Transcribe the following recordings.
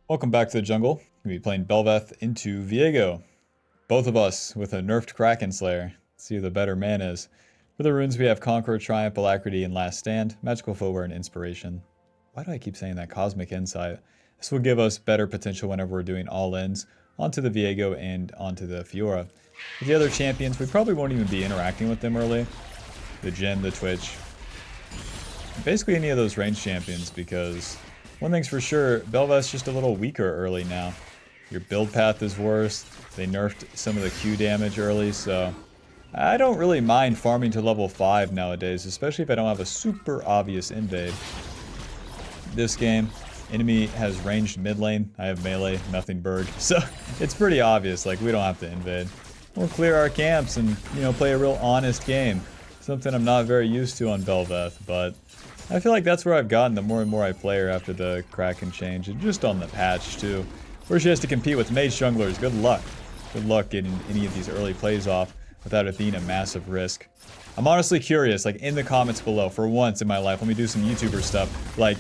Welcome back to the jungle. We'll be playing Bel'veth into Viego. Both of us with a nerfed Kraken Slayer. Let's see who the better man is. For the runes we have Conqueror, Triumph, Alacrity, and Last Stand, Magical Footwear, and Inspiration. Why do I keep saying that? Cosmic Insight. This will give us better potential whenever we're doing all-ins onto the Viego and onto the Fiora. With the other champions, we probably won't even be interacting with them early. The Jhin, the Twitch. Basically any of those ranged champions, because one thing's for sure, Bel'veth's just a little weaker early now. Your build path is worse. They nerfed some of the Q damage early, so I don't really mind farming to level 5 nowadays, especially if I don't have a super obvious invade. This game, enemy has ranged mid lane. I have melee, nothing Berg, so it's pretty obvious, like we don't have to invade. We'll clear our camps and, you know, play a real honest game. Something I'm not very used to on Bel'veth, but I feel like that's where I've gotten the more and more I play her after the Kraken change, and just on the patch too, where she has to compete with mage junglers. Good luck. Good luck getting any of these early plays off without it being a massive risk. I'm honestly curious, like in the comments below, for once in my life, let me do some YouTuber stuff. Like,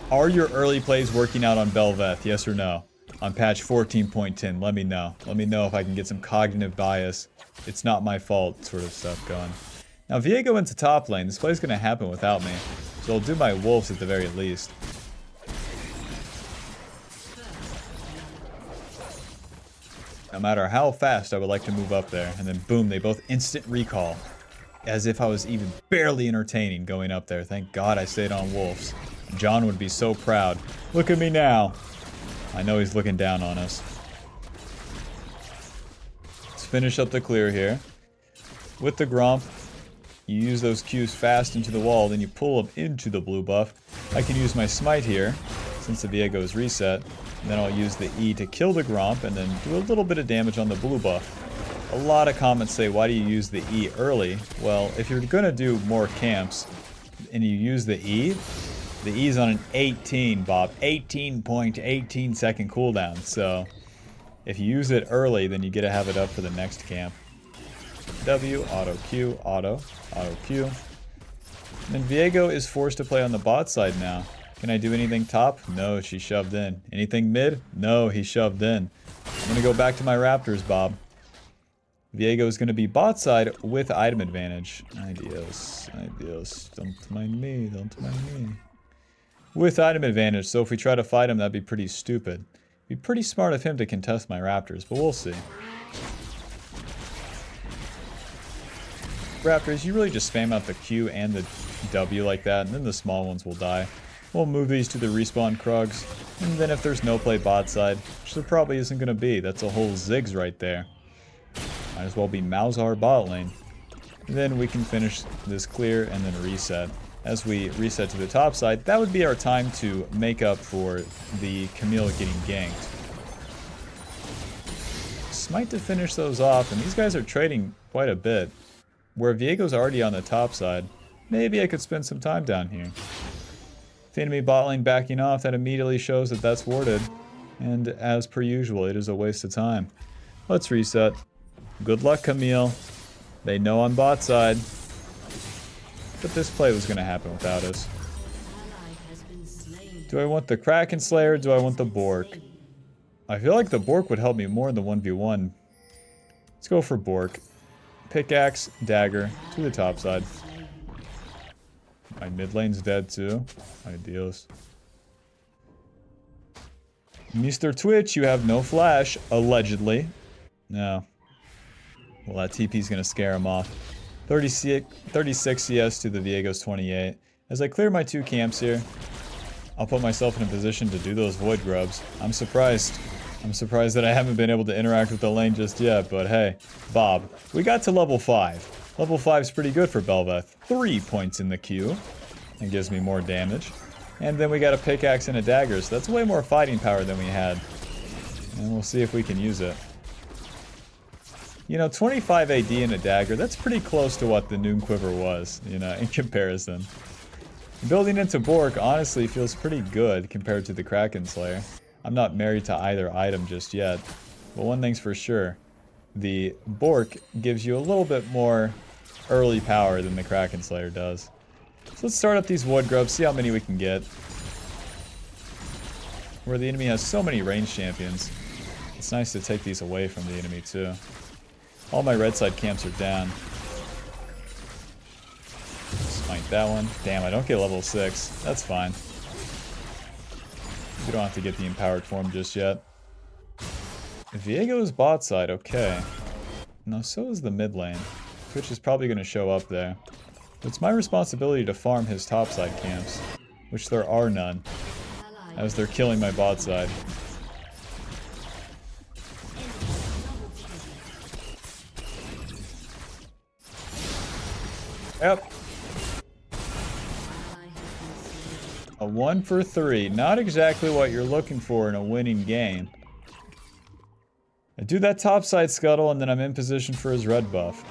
are your early plays working out on Bel'veth, yes or no? On patch 14.10, let me know. Let me know if I can get some cognitive bias. It's not my fault sort of stuff going. Now, Viego into top lane. This play's going to happen without me. So I'll do my wolves at the very least. No matter how fast I would like to move up there. And then boom, they both instant recall. As if I was even barely entertaining going up there. Thank God I stayed on wolves. John would be so proud. Look at me now. I know he's looking down on us. Let's finish up the clear here. With the Gromp. You use those Qs fast into the wall, then you pull them into the blue buff. I can use my smite here, since the Viego is reset. And then I'll use the E to kill the Gromp, and then do a little bit of damage on the blue buff. A lot of comments say, why do you use the E early? Well, if you're gonna do more camps, and you use the E is on an 18, Bob. 18.18 second cooldown, so if you use it early, then you get to have it up for the next camp. W, auto Q, auto Q. And Viego is forced to play on the bot side now. Can I do anything top? No, she shoved in. Anything mid? No, he shoved in. I'm gonna go back to my Raptors, Bob. Viego is gonna be bot side with item advantage. Ideos. Don't mind me, don't mind me. With item advantage, so if we try to fight him, that'd be pretty stupid. It'd be pretty smart of him to contest my Raptors, but we'll see. Raptors, you really just spam out the Q and the W like that, and then the small ones will die. We'll move these to the respawn Krugs, and then if there's no play bot side, which there probably isn't going to be, that's a whole Ziggs right there. Might as well be Malzahar bot lane. And then we can finish this clear and then reset. As we reset to the top side, that would be our time to make up for the Camille getting ganked. Smite to finish those off, and these guys are trading quite a bit. Where Viego's already on the top side, maybe I could spend some time down here. The enemy bot lane backing off, that immediately shows that that's warded. And as per usual, it is a waste of time. Let's reset. Good luck, Camille. They know on bot side. But this play was going to happen without us. Do I want the Kraken Slayer or do I want the Bork? I feel like the Bork would help me more in the 1v1. Let's go for Bork. Pickaxe, dagger, to the top side. My mid lane's dead too. Ideals. Mr. Twitch, you have no flash, allegedly. No. Well, that TP's gonna scare him off. 36 CS to the Viego's 28. As I clear my 2 camps here, I'll put myself in a position to do those void grubs. I'm surprised. I'm surprised that I haven't been able to interact with the lane just yet, but hey, Bob, we got to level 5. Level 5 is pretty good for Bel'veth. 3 points in the queue. That gives me more damage. And then we got a pickaxe and a dagger, so that's way more fighting power than we had. And we'll see if we can use it. You know, 25 AD and a dagger, that's pretty close to what the Noon Quiver was, you know, in comparison. Building into Bork honestly feels pretty good compared to the Kraken Slayer. I'm not married to either item just yet, but one thing's for sure. The Bork gives you a little bit more early power than the Kraken Slayer does. So let's start up these wood grubs, see how many we can get. where the enemy has so many ranged champions. It's nice to take these away from the enemy too. All my red side camps are down. Smite that one. Damn, I don't get level 6. That's fine. We don't have to get the empowered form just yet. Viego's bot side, okay. No, so is the mid lane. Twitch is probably going to show up there. It's my responsibility to farm his top side camps, which there are none, as they're killing my bot side. Yep. A 1 for 3. Not exactly what you're looking for in a winning game. I do that topside scuttle and then I'm in position for his red buff.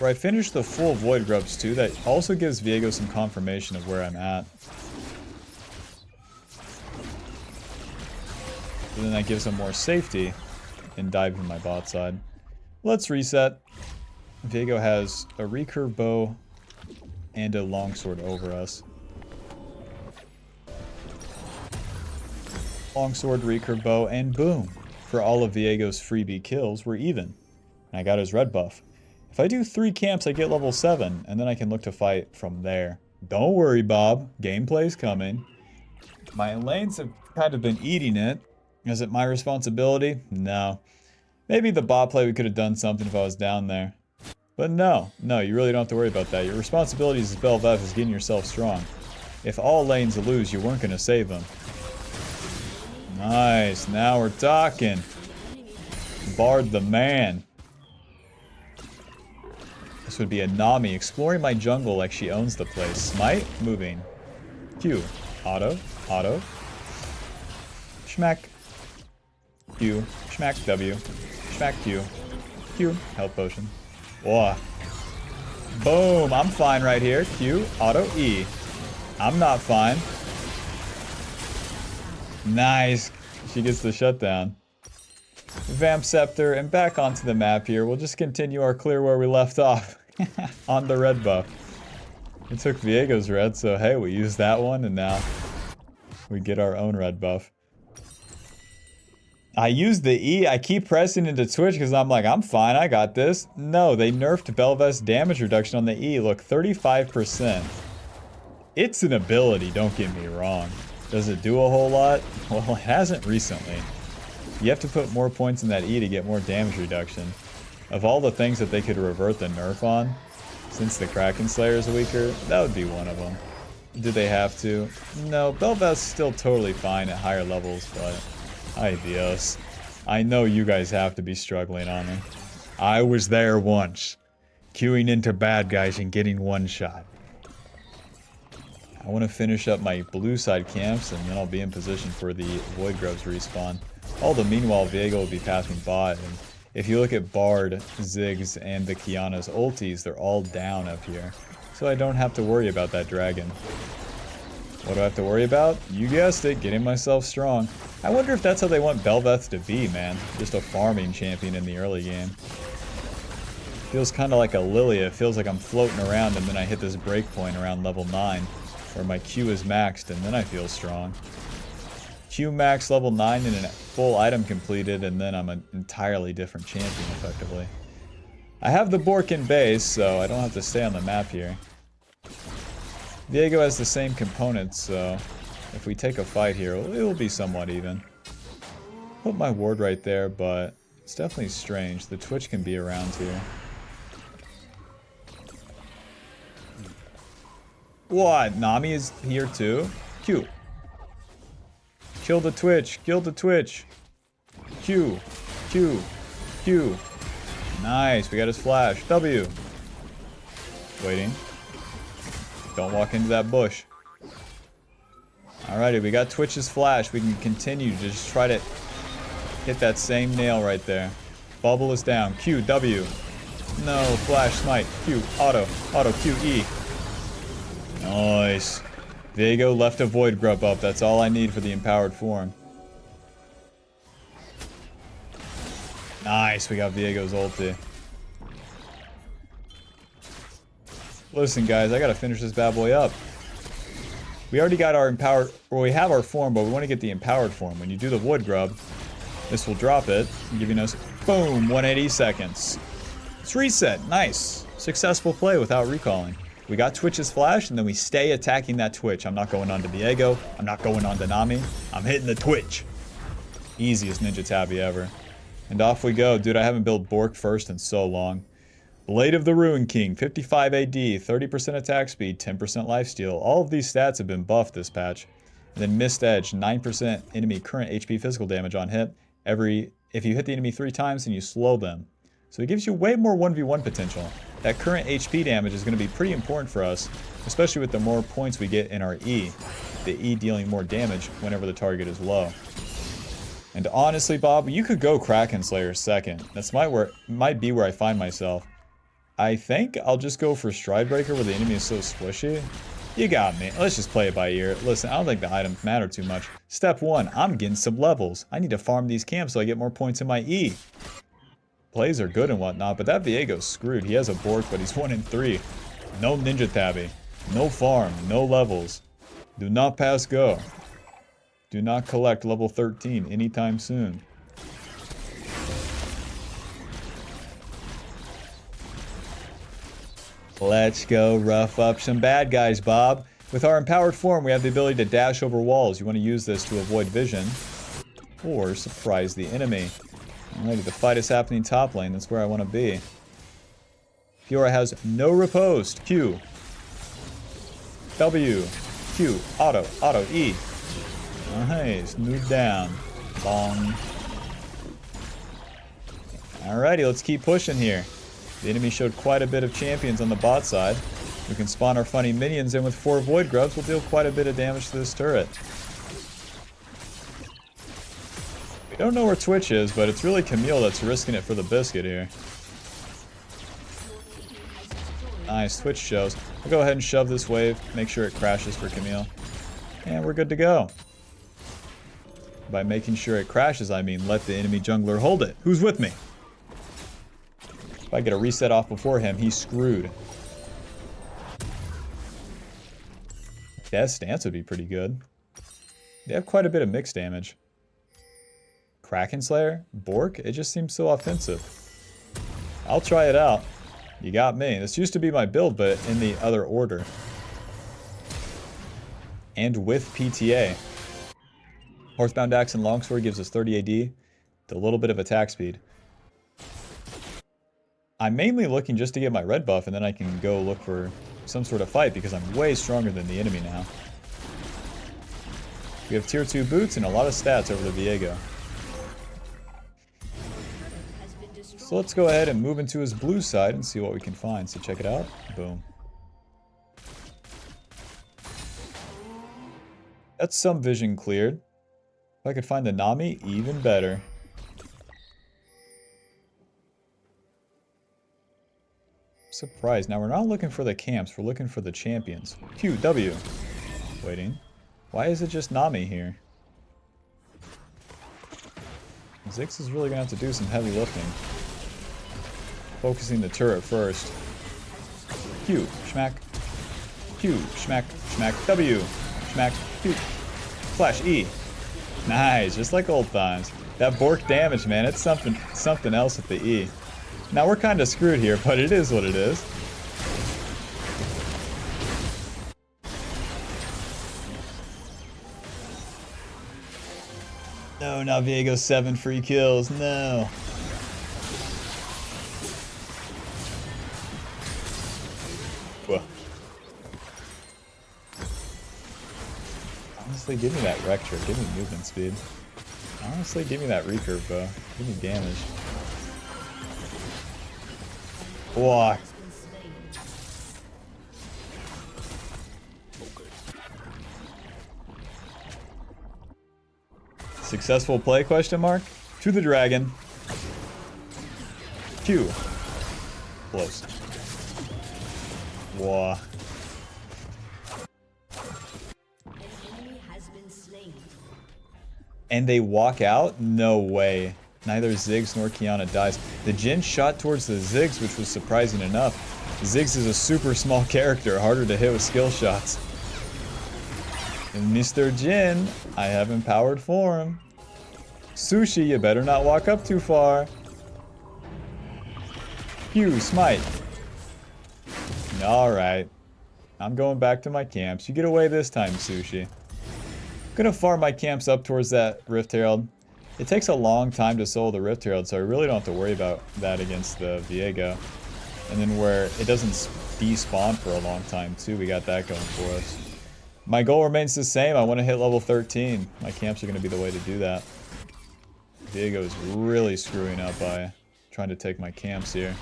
Where I finish the full Void Grubs too, that also gives Viego some confirmation of where I'm at. And then that gives him more safety in diving my bot side. Let's reset. Viego has a recurve bow and a longsword over us. Longsword, recurve bow, and boom. For all of Viego's freebie kills, we're even. And I got his red buff. If I do 3 camps, I get level 7, and then I can look to fight from there. Don't worry, Bob. Gameplay's coming. My lanes have kind of been eating it. Is it my responsibility? No. Maybe the bot play we could have done something if I was down there. But no, you really don't have to worry about that. Your responsibility as Bel'veth is getting yourself strong. If all lanes lose, you weren't going to save them. Nice, now we're talking. Bard the man. This would be a Nami exploring my jungle like she owns the place. Smite, moving. Q, auto, schmack, Q, schmack W, schmack Q, Q, health potion. Whoa. Boom, I'm fine right here. Q, auto, E. I'm not fine. Nice. She gets the shutdown. Vamp Scepter, and back onto the map here. We'll just continue our clear where we left off. On the red buff. We took Viego's red, so hey, we used that one, and now we get our own red buff. I used the E. I keep pressing into Twitch because I'm like, I'm fine, I got this. No, they nerfed Bel'veth's damage reduction on the E. Look, 35%. It's an ability, don't get me wrong. Does it do a whole lot? Well, it hasn't recently. You have to put more points in that E to get more damage reduction. Of all the things that they could revert the nerf on, since the Kraken Slayer is weaker, that would be one of them. Did they have to? No, Bel'veth's still totally fine at higher levels, but... Ay Dios. I know you guys have to be struggling on me. I was there once. Queuing into bad guys and getting one shot. I want to finish up my blue side camps and then I'll be in position for the Void Grubs respawn. Meanwhile, Viego will be passing bot, and if you look at Bard, Ziggs, and the Kiana's ultis, they're all down up here. So I don't have to worry about that dragon. What do I have to worry about? You guessed it, getting myself strong. I wonder if that's how they want Bel'veth to be, man. Just a farming champion in the early game. Feels kind of like a Lilia. It feels like I'm floating around and then I hit this breakpoint around level 9, where my Q is maxed and then I feel strong. Q max level 9 and a full item completed, and then I'm an entirely different champion, effectively. I have the Borkin base, so I don't have to stay on the map here. Viego has the same components, so if we take a fight here, it will be somewhat even. Put my ward right there, but it's definitely strange. The Twitch can be around here. What? Nami is here too? Q. Kill the Twitch. Kill the Twitch. Q. Q. Q. Nice. We got his flash. W. Waiting. Don't walk into that bush. Alrighty, we got Twitch's flash. We can continue to just try to hit that same nail right there. Bubble is down. Q. W. No. Flash. Smite. Q. Auto. Auto. Q. E. Nice. Viego left a Void Grub up. That's all I need for the empowered form. Nice. We got Viego's ulti. Listen, guys, I gotta finish this bad boy up. We already got our empowered, or we have our form, but we want to get the empowered form. When you do the wood grub, this will drop it, giving us, boom, 180 seconds. It's reset. Nice. Successful play without recalling. We got Twitch's flash, and then we stay attacking that Twitch. I'm not going on to Viego. I'm not going on to Nami. I'm hitting the Twitch. Easiest ninja tabby ever. And off we go. Dude, I haven't built Bork first in so long. Blade of the Ruin King, 55 AD, 30% attack speed, 10% lifesteal. All of these stats have been buffed this patch. And then Mist Edge, 9% enemy current HP physical damage on hit. If you hit the enemy 3 times, then you slow them. So it gives you way more 1v1 potential. That current HP damage is going to be pretty important for us, especially with the more points we get in our E. The E dealing more damage whenever the target is low. And honestly, Bob, you could go Kraken Slayer second. That's might be where I find myself. I think I'll just go for Stridebreaker where the enemy is so squishy. You got me. Let's just play it by ear. Listen, I don't think the items matter too much. Step 1, I'm getting some levels. I need to farm these camps so I get more points in my E. Plays are good and whatnot, but that Viego's screwed. He has a Bork, but he's 1 in 3. No Ninja Tabby. No farm. No levels. Do not pass go. Do not collect level 13 anytime soon. Let's go rough up some bad guys, Bob. With our empowered form, we have the ability to dash over walls. You want to use this to avoid vision or surprise the enemy. Alrighty, the fight is happening top lane. That's where I want to be. Fiora has no riposte. Q. W. Q. Auto. Auto. E. Nice. Move down. Bong. Alrighty, let's keep pushing here. The enemy showed quite a bit of champions on the bot side. We can spawn our funny minions in with 4 Void Grubs. We'll deal quite a bit of damage to this turret. We don't know where Twitch is, but it's really Camille that's risking it for the biscuit here. Nice, Twitch shows. I'll go ahead and shove this wave, make sure it crashes for Camille. And we're good to go. By making sure it crashes, I mean let the enemy jungler hold it. Who's with me? If I get a reset off before him, he's screwed. Death Stance would be pretty good. They have quite a bit of mixed damage. Kraken Slayer? Bork? It just seems so offensive. I'll try it out. You got me. This used to be my build, but in the other order. And with PTA. Horsebound Axe and Longsword gives us 30 AD, a little bit of attack speed. I'm mainly looking just to get my red buff, and then I can go look for some sort of fight, because I'm way stronger than the enemy now. We have tier 2 boots and a lot of stats over the Viego. So let's go ahead and move into his blue side and see what we can find. So check it out. Boom. That's some vision cleared. If I could find the Nami, even better. Surprised. Now we're not looking for the camps, we're looking for the champions. Q, W. Waiting. Why is it just Nami here? Ziggs is really gonna have to do some heavy lifting. Focusing the turret first. Q, schmack. Q, schmack, schmack, W. Schmack, Q. Flash, E. Nice, just like old times. That Bork damage, man, it's something else with the E. Now we're kind of screwed here, but it is what it is. No, not Viego, 7 free kills, no. Whoa. Honestly, give me that Rector, give me movement speed. Honestly, give me that recurve, bro. Give me damage. What? Successful play, question mark? To the dragon. Q. Close. Whoa. And they walk out? No way. Neither Ziggs nor Kiana dies. The Jhin shot towards the Ziggs, which was surprising enough. Ziggs is a super small character, harder to hit with skill shots. And Mr. Jhin, I have empowered form. Sushi, you better not walk up too far. Pew, smite. Alright. I'm going back to my camps. You get away this time, Sushi. I'm gonna farm my camps up towards that Rift Herald. It takes a long time to soul the Rift Herald, so I really don't have to worry about that against the Viego. And then where it doesn't despawn for a long time too, we got that going for us. My goal remains the same. I want to hit level 13. My camps are going to be the way to do that. Viego is really screwing up by trying to take my camps here.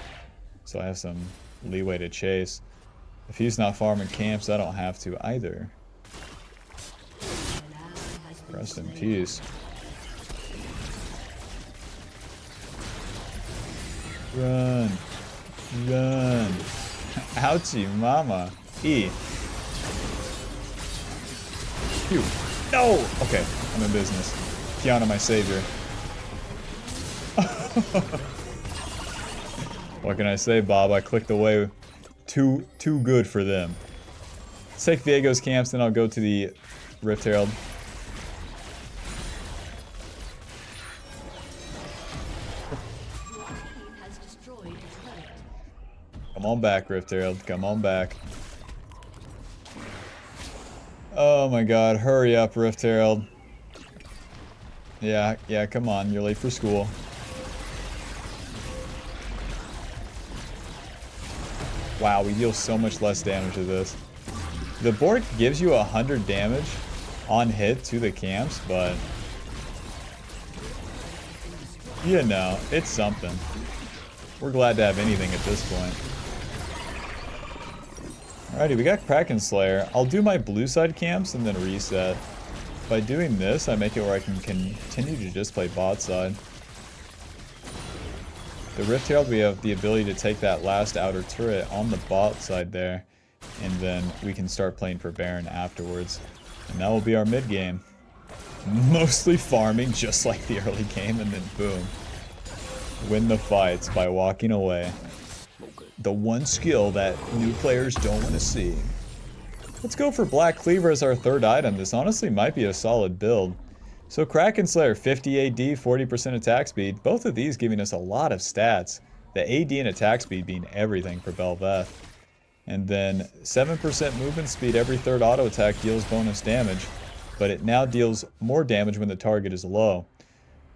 So I have some leeway to chase. If he's not farming camps, I don't have to either. Rest in peace. Run. Run. Ouchie, mama. E. Phew. No! Okay, I'm in business. Kiana, my savior. What can I say, Bob? I clicked away too good for them. Let's take Viego's camps, then I'll go to the Rift Herald. Come on back, Rift Herald. Come on back. Oh my god, hurry up, Rift Herald. Yeah, come on. You're late for school. Wow, we deal so much less damage with this. The board gives you 100 damage on hit to the camps, but you know, it's something. We're glad to have anything at this point. Alrighty, we got Kraken Slayer. I'll do my blue side camps and then reset. By doing this, I make it where I can continue to just play bot side. The Rift Herald, we have the ability to take that last outer turret on the bot side there, and then we can start playing for Baron afterwards. And that will be our mid game. Mostly farming, just like the early game, and then boom. Win the fights by walking away. The one skill that new players don't want to see. Let's go for Black Cleaver as our third item. This honestly might be a solid build. So Kraken Slayer, 50 AD, 40% attack speed. Both of these giving us a lot of stats. The AD and attack speed being everything for Bel'veth. And then 7% movement speed every third auto attack deals bonus damage. But it now deals more damage when the target is low.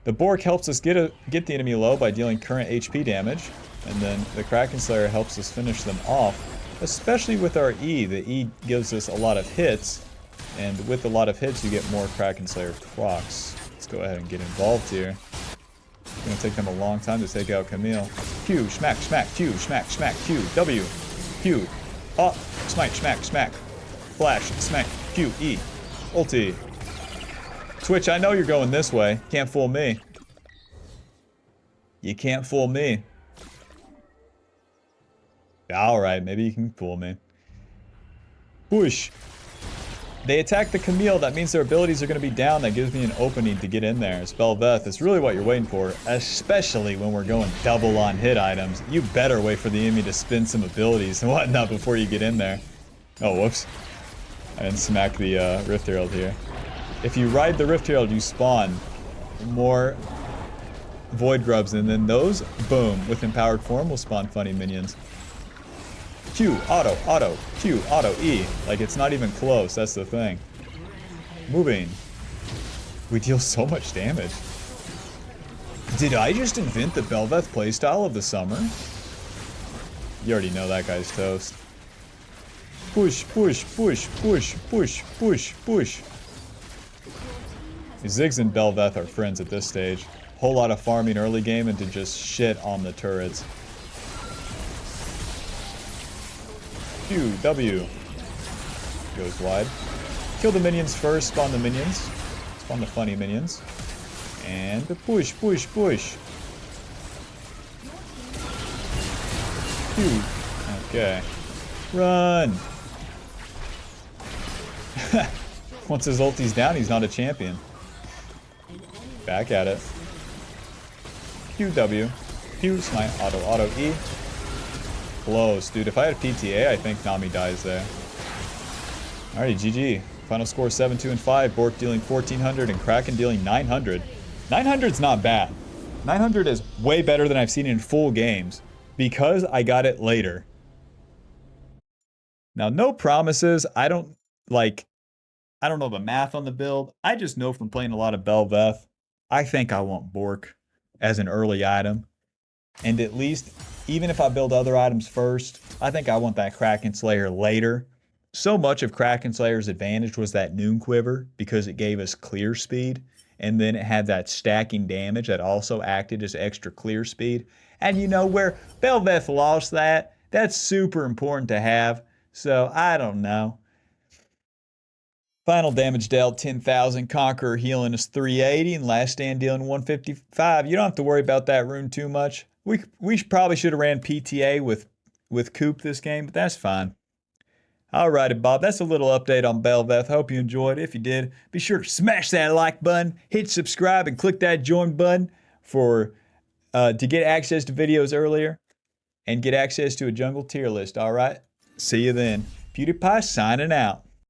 The Bork helps us get the enemy low by dealing current HP damage. And then the Kraken Slayer helps us finish them off, especially with our E. The E gives us a lot of hits, and with a lot of hits you get more Kraken Slayer procs. Let's go ahead and get involved here. It's going to take them a long time to take out Camille. Q, smack, smack, Q, smack, smack, Q, W, Q, oh, smite, smack, smack, flash, smack, Q, E, ulti. Twitch, I know you're going this way. Can't fool me. You can't fool me. Alright, maybe you can fool me. Push. They attack the Camille. That means their abilities are going to be down. That gives me an opening to get in there. Bel'veth is really what you're waiting for, especially when we're going double on hit items. You better wait for the enemy to spin some abilities and whatnot before you get in there. Oh, whoops. I didn't smack the Rift Herald here. If you ride the Rift Herald, you spawn more Void Grubs, and then those, boom, with empowered form will spawn funny minions. Q, auto, auto, Q, auto, E. Like, it's not even close, that's the thing. Moving. We deal so much damage. Did I just invent the Bel'veth playstyle of the summer? You already know that guy's toast. Push, push, push, push, push, push, push. Ziggs and Bel'veth are friends at this stage. Whole lot of farming early game and to just shit on the turrets. Q, W. Goes wide. Kill the minions first, spawn the minions. Spawn the funny minions. And push, push, push. Q. Okay. Run! Once his ulti's down, he's not a champion. Back at it. Pew W. Pew smite. Auto E. Close, dude. If I had PTA, I think Nami dies there. Alrighty, GG. Final score 7-2 and 5. Bork dealing 1400 and Kraken dealing 900. 900's not bad. 900 is way better than I've seen in full games because I got it later. Now, no promises. I don't know the math on the build. I just know from playing a lot of Bel'veth, I think I want Bork as an early item. And at least, even if I build other items first, I think I want that Kraken Slayer later. So much of Kraken Slayer's advantage was that Noon Quiver because it gave us clear speed. And then it had that stacking damage that also acted as extra clear speed. And you know where Bel'veth lost that? That's super important to have. So I don't know. Final damage dealt 10,000. Conqueror healing is 380 and Last Stand dealing 155. You don't have to worry about that rune too much. We probably should have ran PTA with Coop this game, but that's fine. Alrighty, Bob. That's a little update on Bel'veth. Hope you enjoyed. If you did, be sure to smash that like button, hit subscribe, and click that join button for to get access to videos earlier and get access to a jungle tier list. All right. See you then. PewDiePie signing out.